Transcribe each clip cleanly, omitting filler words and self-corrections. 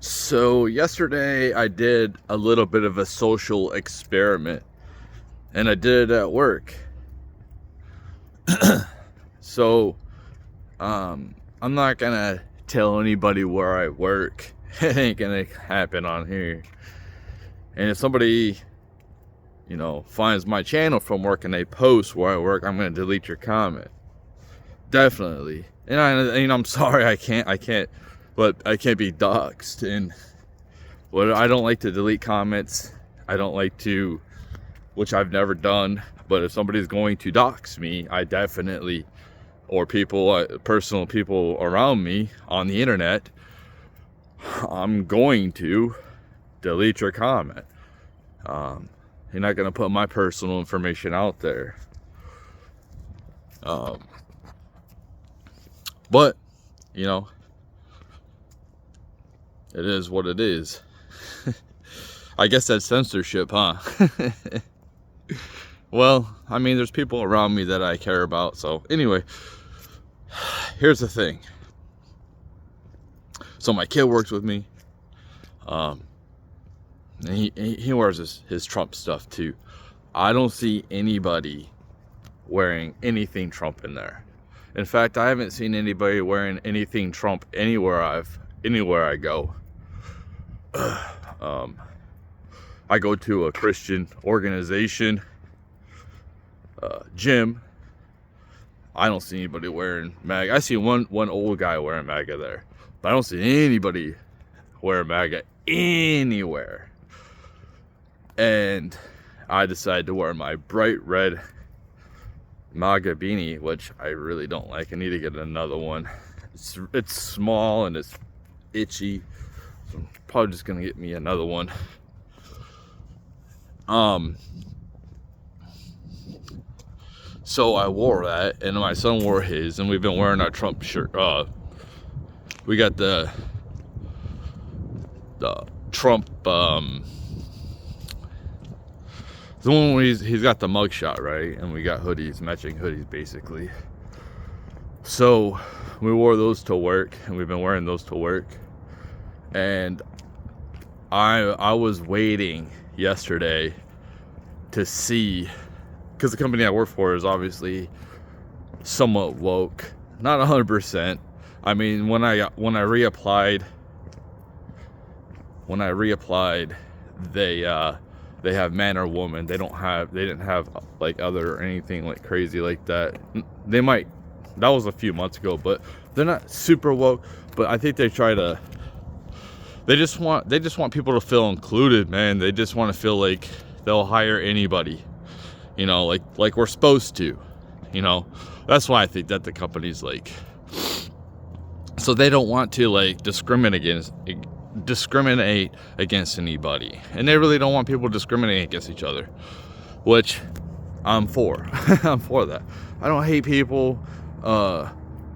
So yesterday I did a little bit of a social experiment, and I did it at work. So I'm not gonna tell anybody where I work. It ain't gonna happen on here. And if somebody, finds my channel from work and they post where I work, I'm gonna delete your comment. Definitely. And I'm sorry I can't but I can't be doxxed. And I don't like to delete comments. I don't like to, which I've never done, but if somebody's going to dox me, I definitely, or people, personal people around me on the internet, I'm going to delete your comment. You're not going to put my personal information out there. But, it is what it is. I guess that's censorship, huh? Well, I mean, there's people around me that I care about. So anyway, here's the thing. So my kid works with me. And he wears his Trump stuff too. I don't see anybody wearing anything Trump in there. In fact, I haven't seen anybody wearing anything Trump anywhere I go. I go to a Christian organization, gym. I don't see anybody wearing MAGA. I see one old guy wearing MAGA there, but I don't see anybody wearing MAGA anywhere. And I decided to wear my bright red MAGA beanie, which I really don't like. I need to get another one. It's small and it's itchy, so I'm probably just gonna get me another one. So I wore that, and my son wore his, and we've been wearing our Trump shirt. We got the Trump, the one where he's got the mugshot, right? And we got hoodies, matching hoodies, basically. So we wore those to work, and we've been wearing those to work. And I was waiting yesterday to see, because the company I work for is obviously somewhat woke, not 100%. I mean, when I reapplied, they have man or woman. They didn't have like other or anything like crazy like that. They might, that was a few months ago, but they're not super woke. But I think they just want people to feel included, man. They just want to feel like they'll hire anybody, like we're supposed to, That's why I think that the company's like, so they don't want to like discriminate against anybody, and they really don't want people discriminating against each other, which I'm for. I'm for that. I don't hate people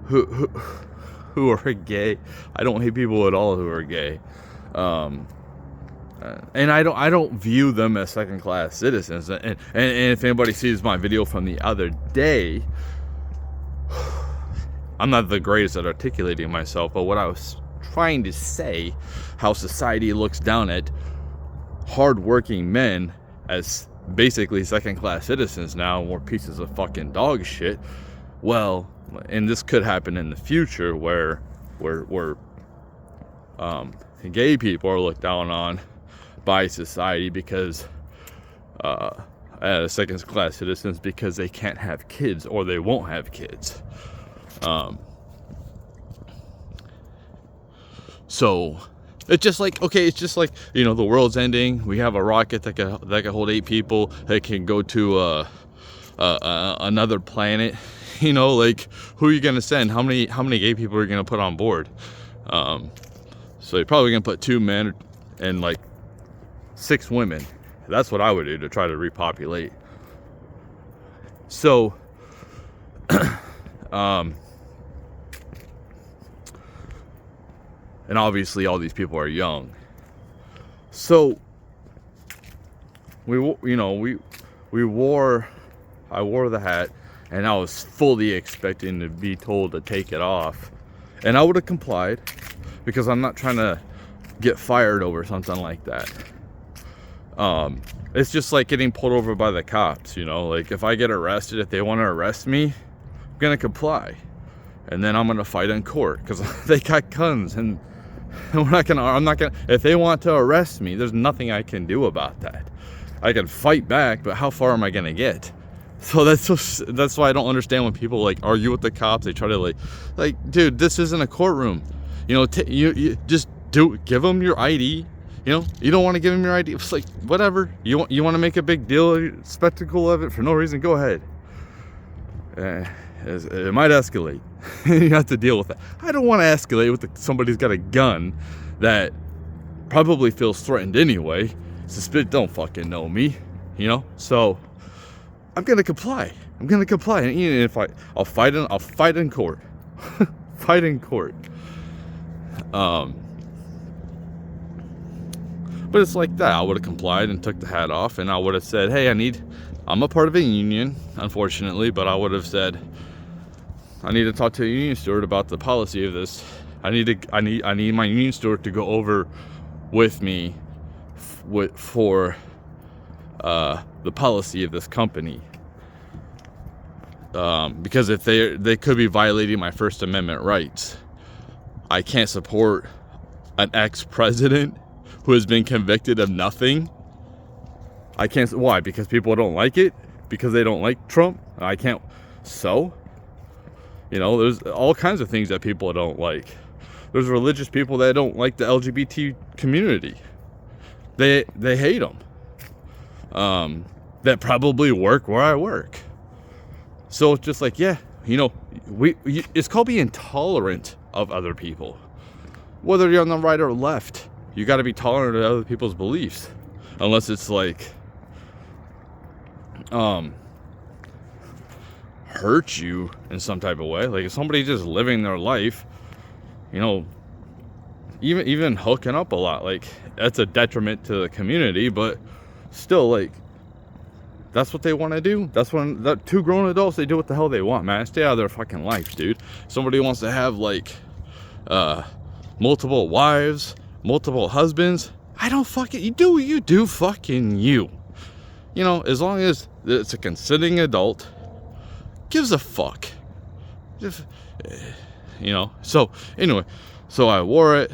who are gay. I don't hate people at all who are gay. And I don't view them as second-class citizens. And if anybody sees my video from the other day, I'm not the greatest at articulating myself, but what I was trying to say, how society looks down at hardworking men as basically second-class citizens now, more pieces of fucking dog shit. Well, and this could happen in the future where gay people are looked down on by society because as second-class citizens because they can't have kids or they won't have kids. So it's just like, the world's ending. We have a rocket that can hold 8 people that can go to another planet. Like, who are you gonna send? How many gay people are you gonna put on board? So you're probably gonna put 2 men and like 6 women. That's what I would do to try to repopulate. So, and obviously all these people are young. So I wore the hat, and I was fully expecting to be told to take it off, and I would have complied, because I'm not trying to get fired over something like that. It's just like getting pulled over by the cops, you know, like if I get arrested, if they want to arrest me, I'm gonna comply, and then I'm gonna fight in court because they got guns, and I'm not gonna, if they want to arrest me, there's nothing I can do about that. I can fight back, but how far am I gonna get? So that's why I don't understand when people like argue with the cops. They try to like, dude, this isn't a courtroom, you know. You just give them your ID. You know, you don't want to give them your ID. It's like, whatever. You want to make a big deal, spectacle of it for no reason, go ahead. It might escalate. You have to deal with that. I don't want to escalate with somebody's got a gun that probably feels threatened anyway. Don't fucking know me, you know. So I'm gonna comply. And even if I'll fight in court. Fight in court. But it's like that. I would have complied and took the hat off, and I would have said, hey, I'm a part of a union, unfortunately, but I would have said, I need to talk to a union steward about the policy of this. I need my union steward to go over with me for the policy of this company. Because if they could be violating my First Amendment rights. I can't support an ex-president who has been convicted of nothing. I can't. Why? Because people don't like it? Because they don't like Trump? I can't. So, you know, there's all kinds of things that people don't like. There's religious people that don't like the LGBT community. They hate them. That probably work where I work. So it's just like, yeah, you know, it's called being tolerant of other people. Whether you're on the right or left, you got to be tolerant of other people's beliefs, unless it's like hurt you in some type of way. Like if somebody's just living their life, you know, even hooking up a lot, like that's a detriment to the community, but still, like, that's what they want to do. That's when the two grown adults, they do what the hell they want, man. Stay out of their fucking life, dude. Somebody wants to have like multiple wives, multiple husbands. I don't fucking, you do fucking you. You know, as long as it's a consenting adult, gives a fuck. Just, you know. So anyway, so I wore it,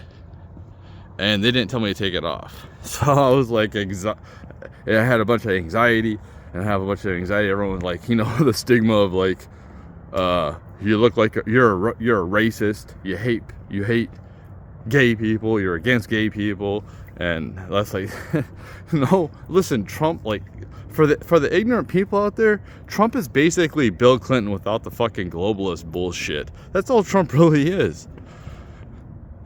and they didn't tell me to take it off. So I was like, I had a bunch of anxiety, and I have a bunch of anxiety. Everyone was like, you know, the stigma of like, you look like you're a racist. You hate gay people. You're against gay people, and that's like, no. Listen, Trump, like, for the ignorant people out there, Trump is basically Bill Clinton without the fucking globalist bullshit. That's all Trump really is.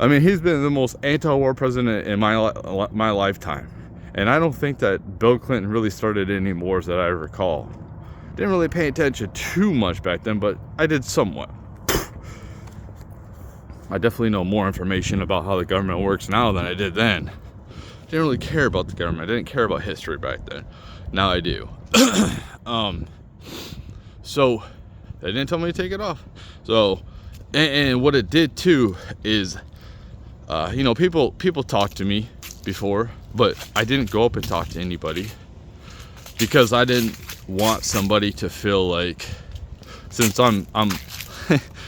I mean, he's been the most anti-war president in my lifetime. And I don't think that Bill Clinton really started any wars that I recall. Didn't really pay attention too much back then, but I did somewhat. I definitely know more information about how the government works now than I did then. Didn't really care about the government. I didn't care about history back then. Now I do. So they didn't tell me to take it off. So, and what it did too is, you know, people talk to me before, but I didn't go up and talk to anybody because I didn't want somebody to feel like, since I'm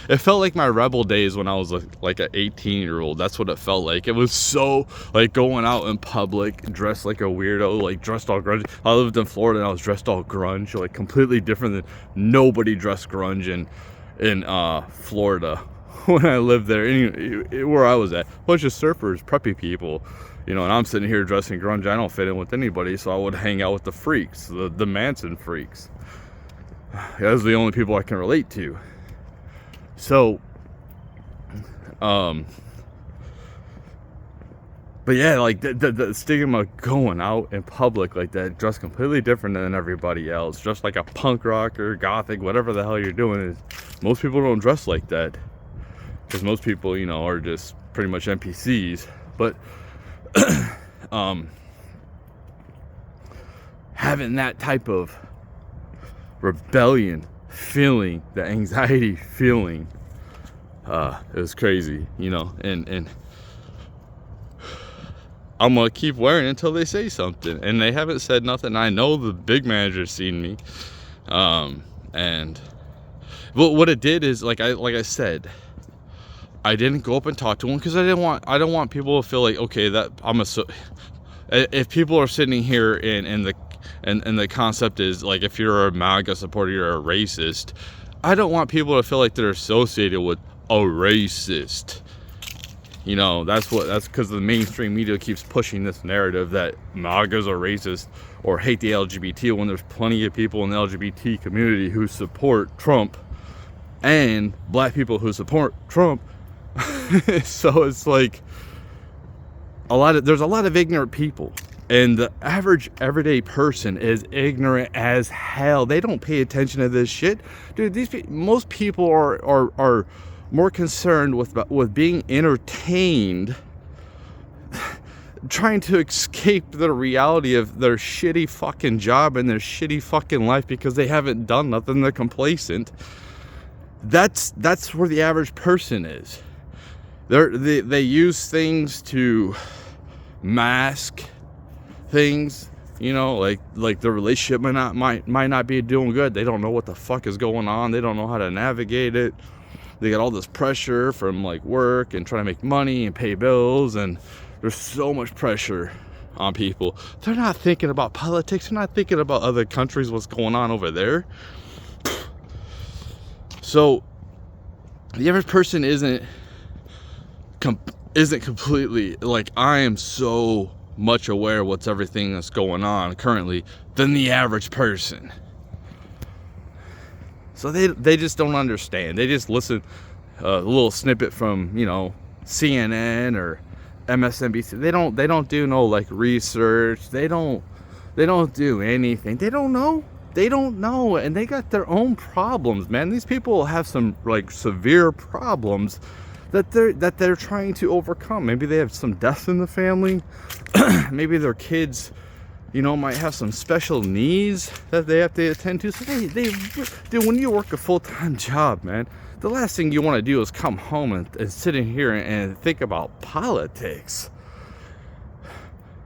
it felt like my rebel days when I was like an 18-year-old. That's what it felt like. It was so like going out in public dressed like a weirdo, like dressed all grunge. I lived in Florida and I was dressed all grunge, like completely different than nobody dressed grunge in Florida when I lived there. Where I was at, a bunch of surfers, preppy people, you know, and I'm sitting here dressing grunge. I don't fit in with anybody, so I would hang out with the freaks, the Manson freaks. Those are the only people I can relate to. So, but yeah, like the stigma going out in public like that, dressed completely different than everybody else, dressed like a punk rocker, gothic, whatever the hell you're doing, is most people don't dress like that, because most people, you know, are just pretty much NPCs. But having that type of rebellion feeling, the anxiety feeling, it was crazy, you know. And I'm gonna keep wearing it until they say something, and they haven't said nothing. I know the big manager's seen me, and what it did is, like I said, I didn't go up and talk to him because I don't want people to feel like, okay, that if people are sitting here and the concept is like, if you're a MAGA supporter, you're a racist. I don't want people to feel like they're associated with a racist. You know, that's because the mainstream media keeps pushing this narrative that MAGAs are racist or hate the LGBT, when there's plenty of people in the LGBT community who support Trump and black people who support Trump. So it's like there's a lot of ignorant people, and the average everyday person is ignorant as hell. They don't pay attention to this shit, dude. Most people are more concerned with being entertained, trying to escape the reality of their shitty fucking job and their shitty fucking life because they haven't done nothing. They're complacent. That's where the average person is. They use things to mask things, you know, like the relationship might not be doing good. They don't know what the fuck is going on. They don't know how to navigate it. They got all this pressure from like work and trying to make money and pay bills, and there's so much pressure on people. They're not thinking about politics. They're not thinking about other countries, what's going on over there. So the average person isn't completely, like, I am so much aware of everything that's going on currently than the average person. So they just don't understand. They just listen a little snippet from, you know, CNN or MSNBC. They don't do no like research. They don't do anything. They don't know, and they got their own problems, man. These people have some like severe problems that they're trying to overcome. Maybe they have some deaths in the family. Maybe their kids, you know, might have some special needs that they have to attend to. So dude, when you work a full-time job, man, the last thing you want to do is come home and sit in here and think about politics.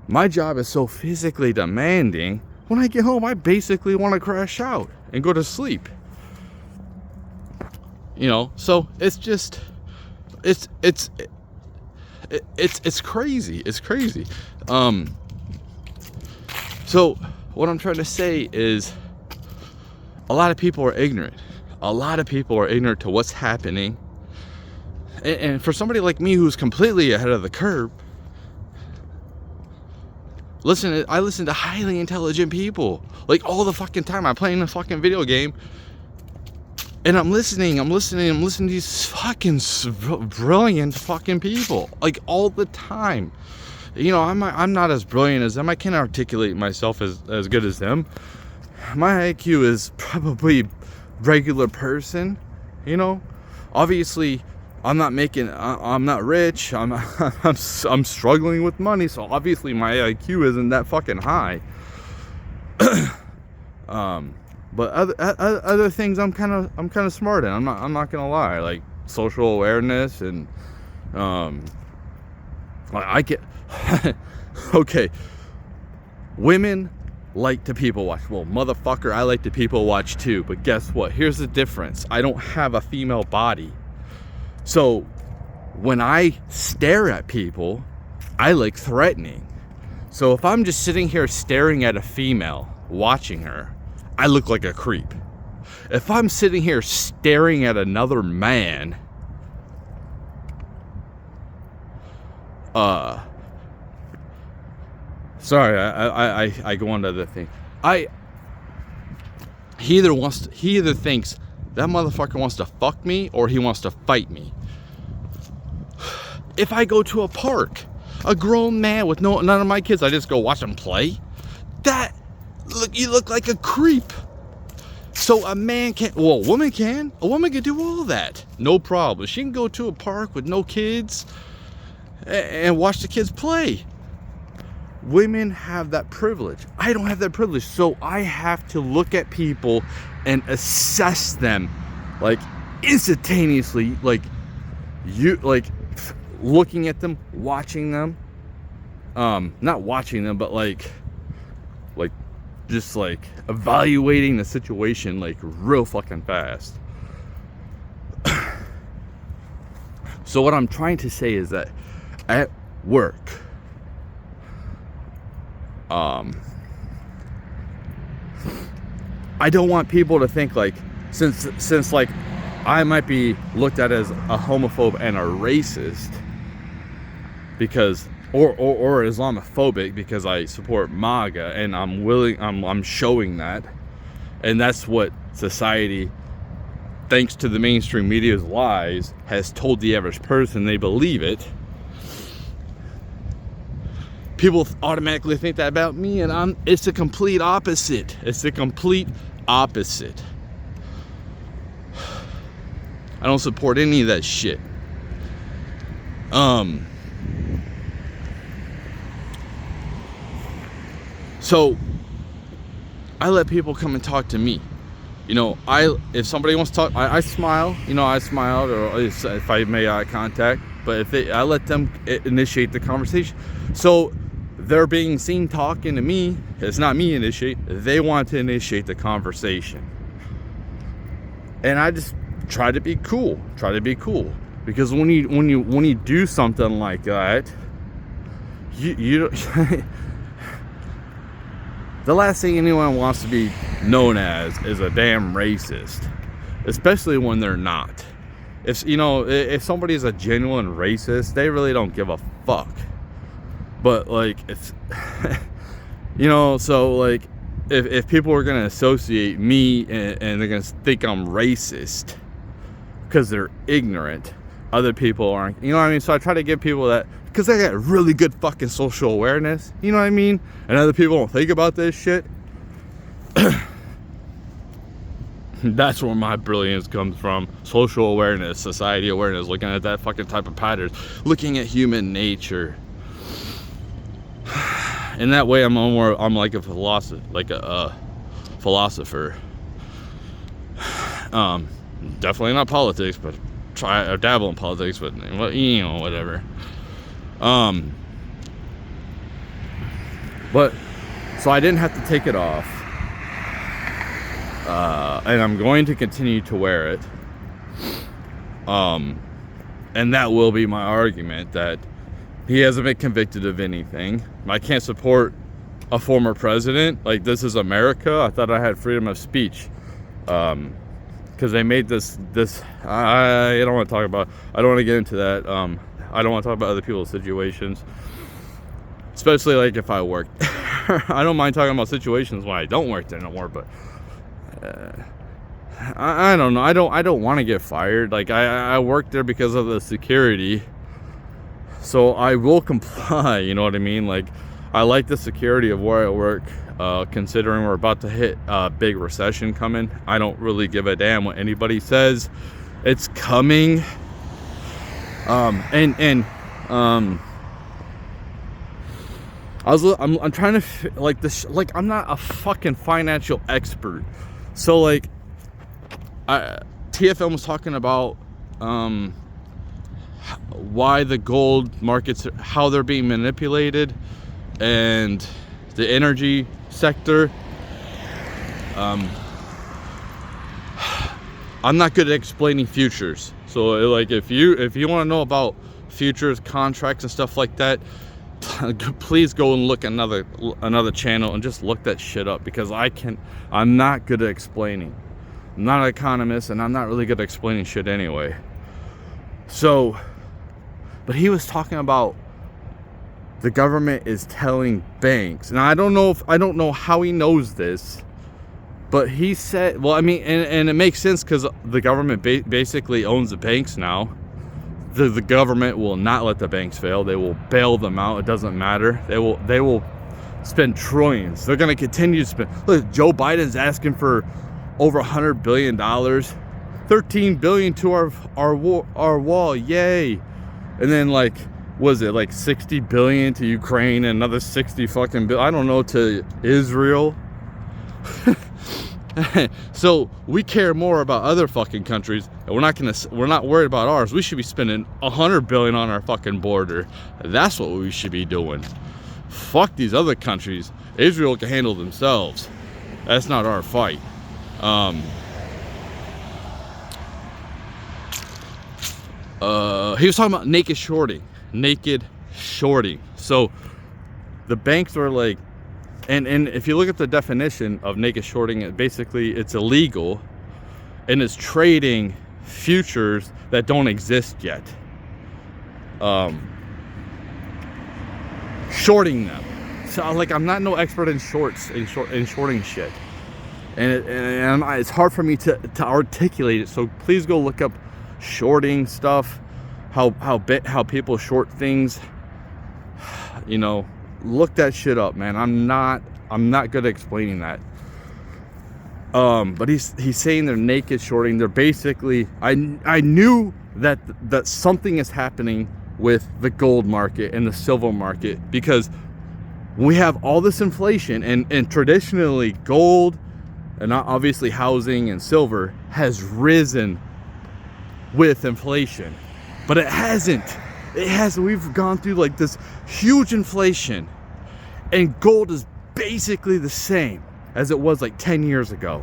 My job is so physically demanding. When I get home, I basically want to crash out and go to sleep. You know, so it's just, it's crazy. It's crazy. So what I'm trying to say is, a lot of people are ignorant. A lot of people are ignorant to what's happening. And for somebody like me who's completely ahead of the curve, I listen to highly intelligent people like all the fucking time. I'm playing a fucking video game and I'm listening to these fucking brilliant fucking people like all the time. You know, I'm not as brilliant as them. I can't articulate myself as good as them. My IQ is probably regular person, you know. Obviously, I'm not rich. I'm struggling with money, so obviously my IQ isn't that fucking high. But other things I'm kind of smart in. I'm not gonna lie. Like social awareness and I get okay. Women like to people watch. Well, motherfucker, I like to people watch too. But guess what? Here's the difference. I don't have a female body. So when I stare at people, I look threatening. So if I'm just sitting here staring at a female, watching her, I look like a creep. If I'm sitting here staring at another man, sorry, I go on to the thing. He either thinks that motherfucker wants to fuck me or he wants to fight me. If I go to a park, a grown man with none of my kids, I just go watch them play. You look like a creep. So a man can't, well, a woman can do all that, no problem. She can go to a park with no kids and watch the kids play. Women have that privilege. I don't have that privilege, so I have to look at people and assess them like instantaneously, like looking at them, watching them, not watching them, but like just like evaluating the situation like real fucking fast. So what I'm trying to say is that at work, I don't want people to think like, since like I might be looked at as a homophobe and a racist because or Islamophobic because I support MAGA, and I'm showing that, and that's what society, thanks to the mainstream media's lies, has told the average person. They believe it. People automatically think that about me, and it's the complete opposite. It's the complete opposite. I don't support any of that shit. So I let people come and talk to me. You know, if somebody wants to talk, I smile. You know, I smiled, or if I made eye contact. But I let them initiate the conversation. So they're being seen talking to me. It's not me initiate. They want to initiate the conversation, and I just try to be cool. Because when you do something like that, you the last thing anyone wants to be known as is a damn racist, especially when they're not. If somebody is a genuine racist, they really don't give a fuck. But like, it's so like, if people are gonna associate me and they're gonna think I'm racist because they're ignorant, other people aren't. You know what I mean? So I try to give people that, because I got really good fucking social awareness. You know what I mean? And other people don't think about this shit. That's where my brilliance comes from. Social awareness, society awareness, looking at that fucking type of patterns, looking at human nature. And that way I'm like a philosopher, definitely not politics, but try or dabble in politics, but whatever. But so I didn't have to take it off, and I'm going to continue to wear it. And that will be my argument, that he hasn't been convicted of anything. I can't support a former president. Like, this is America. I thought I had freedom of speech. Because they made this I don't want to talk about, I don't want to get into that. I don't want to talk about other people's situations, especially like if I worked. I don't mind talking about situations when I don't work there no more, but I don't know. I don't want to get fired. Like, I work there because of the security, so I will comply. You know what I mean? Like, I like the security of where I work. Considering we're about to hit a big recession coming, I don't really give a damn what anybody says. It's coming. I'm trying to like this. Like, I'm not a fucking financial expert, so like, TFM was talking about why the gold markets, how they're being manipulated, and the energy sector. I'm not good at explaining futures, so like, if you want to know about futures, contracts, and stuff like that, please go and look another channel and just look that shit up, because I'm not good at explaining. I'm not an economist, and I'm not really good at explaining shit anyway. So, but he was talking about the government is telling banks, and I don't know how he knows this, but he said, well, I mean, and it makes sense, because the government basically owns the banks now. The government will not let the banks fail. They will bail them out. It doesn't matter. They will spend trillions. They're going to continue to spend. Look, Joe Biden's asking for over $100 billion, $13 billion to our wall. Yay! And then, like, was it like 60 billion to Ukraine, and another 60 fucking billion, I don't know, to Israel. So we care more about other fucking countries, and we're not worried about ours. We should be spending $100 billion on our fucking border. That's what we should be doing. fuck these other countries. Israel can handle themselves. That's not our fight. He was talking about naked shorting. So the banks are like, and if you look at the definition of naked shorting, basically it's illegal, and it's trading futures that don't exist yet. Shorting them. So like, I'm not no expert in shorting shit, and it's hard for me to articulate it. So please go look up shorting stuff, how people short things. You know, look that shit up, man. I'm not good at explaining that. But he's saying they're naked shorting. They're basically, I knew that something is happening with the gold market and the silver market, because we have all this inflation, and traditionally gold, and obviously housing and silver, has risen with inflation. But it hasn't. We've gone through like this huge inflation, and gold is basically the same as it was like 10 years ago.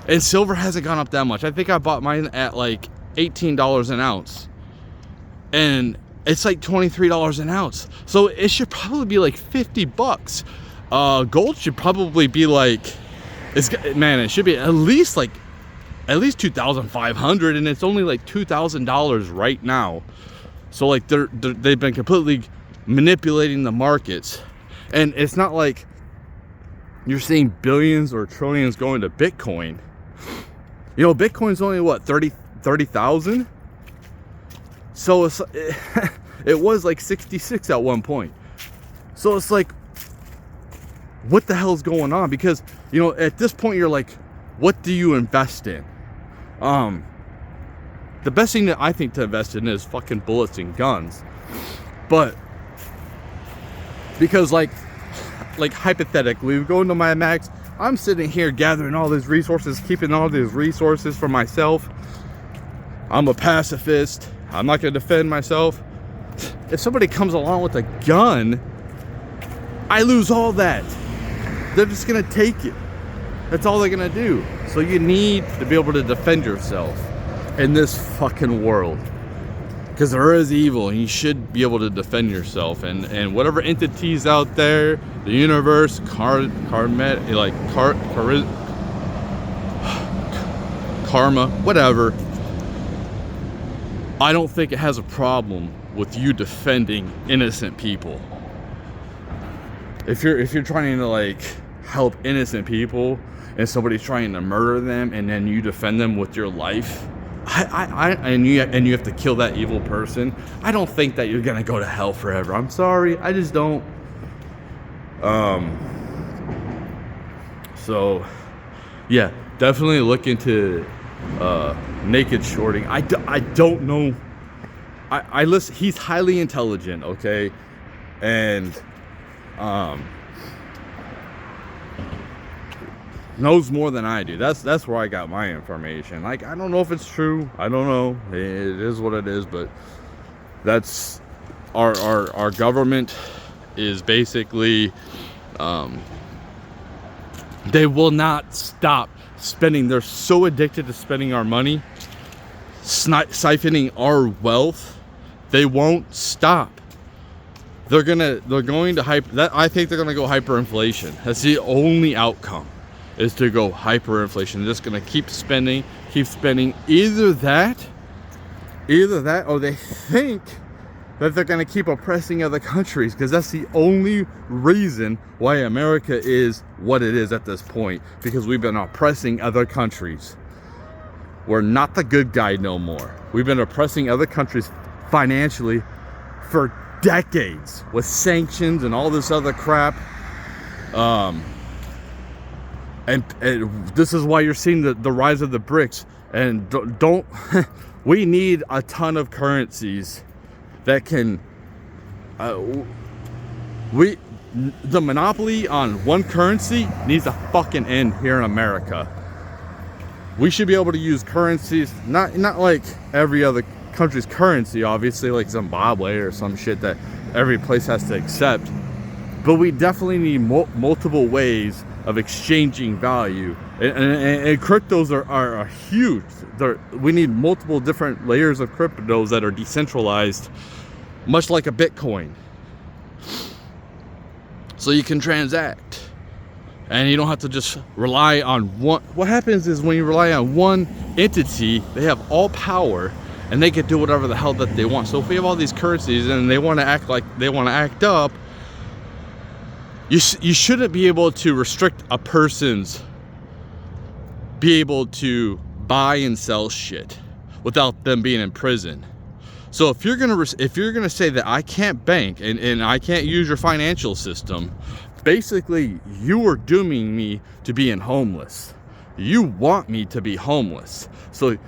And silver hasn't gone up that much. I think I bought mine at like $18 an ounce, and it's like $23 an ounce. So it should probably be like $50. Gold should probably be like, it should be at least 2,500, and it's only like $2,000 right now. So like they've been completely manipulating the markets, and it's not like you're seeing billions or trillions going to Bitcoin. You know, Bitcoin's only what, 30,000. So it was like 66 at one point. So it's like, what the hell's going on? Because, you know, at this point you're like, what do you invest in? The best thing that I think to invest in is fucking bullets and guns. But because like hypothetically, we go into my max, I'm sitting here gathering all these resources, keeping all these resources for myself. I'm a pacifist. I'm not going to defend myself. If somebody comes along with a gun, I lose all that. They're just going to take it. That's all they're going to do. So you need to be able to defend yourself in this fucking world, because there is evil, and you should be able to defend yourself. And whatever entities out there, the universe, karma, whatever, I don't think it has a problem with you defending innocent people. If you're trying to like help innocent people, and somebody's trying to murder them, and then you defend them with your life, and you have to kill that evil person, I don't think that you're gonna go to hell forever. I'm sorry, I just don't. So yeah, definitely look into naked shorting. I don't know. I listen. He's highly intelligent, okay, and knows more than I do. That's where I got my information. Like, I don't know if it's true. I don't know. It is what it is. But that's our government is basically they will not stop spending. They're so addicted to spending our money, siphoning our wealth. They won't stop. They're going to I think they're going to go hyperinflation. That's the only outcome, is to go hyperinflation. They're just going to keep spending. Either that, or they think that they're going to keep oppressing other countries, because that's the only reason why America is what it is at this point, because we've been oppressing other countries. We're not the good guy no more. We've been oppressing other countries financially for decades with sanctions and all this other crap. And this is why you're seeing the rise of the BRICS. And don't we need a ton of currencies that can the monopoly on one currency needs to fucking end here in America. We should be able to use currencies, not like every other country's currency, obviously, like Zimbabwe or some shit that every place has to accept. but we definitely need multiple ways of exchanging value, and cryptos are huge. We need multiple different layers of cryptos that are decentralized, much like a Bitcoin, so you can transact and you don't have to just rely on one. What happens is when you rely on one entity, they have all power and they can do whatever the hell that they want. So if we have all these currencies and they want to act like they want to act up, you shouldn't be able to restrict a person's be able to buy and sell shit without them being in prison. So if you're gonna say that I can't bank and I can't use your financial system, basically you are dooming me to being homeless. You want me to be homeless. So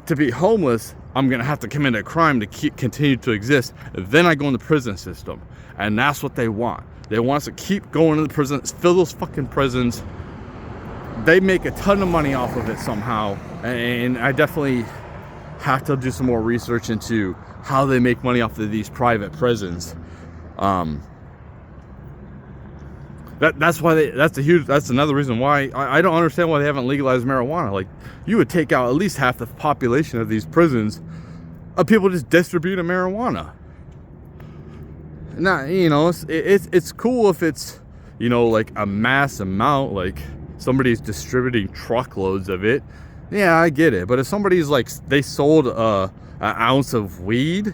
to be homeless, I'm gonna have to commit a crime to continue to exist. Then I go in the prison system, and that's what they want. They want us to keep going to the prisons, fill those fucking prisons. They make a ton of money off of it somehow, and I definitely have to do some more research into how they make money off of these private prisons. That's why that's another reason why I don't understand why they haven't legalized marijuana. Like, you would take out at least half the population of these prisons of people just distributing marijuana. Now, you know, it's cool if it's, you know, like a mass amount, like somebody's distributing truckloads of it. Yeah, I get it. But if somebody's like, they sold an ounce of weed,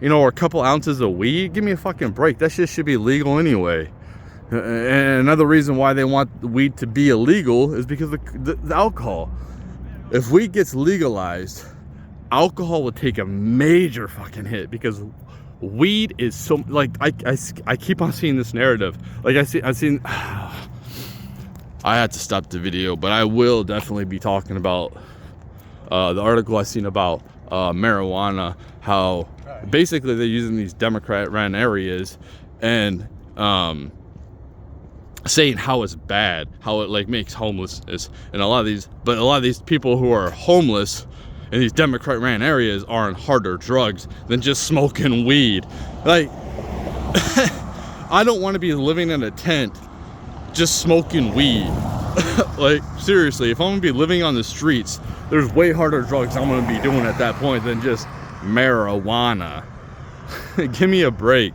you know, or a couple ounces of weed, give me a fucking break. That shit should be legal anyway. And another reason why they want weed to be illegal is because of the alcohol. If weed gets legalized, alcohol would take a major fucking hit, because weed is so, like, I keep on seeing this narrative. Like, I've seen I had to stop the video, but I will definitely be talking about the article I seen about marijuana, how basically they're using these Democrat-ran areas and saying how it's bad, how it like makes homelessness, and a lot of these people who are homeless in these Democrat-ran areas are on harder drugs than just smoking weed. Like, I don't want to be living in a tent just smoking weed. Like, seriously, if I'm gonna be living on the streets, there's way harder drugs I'm gonna be doing at that point than just marijuana. Give me a break.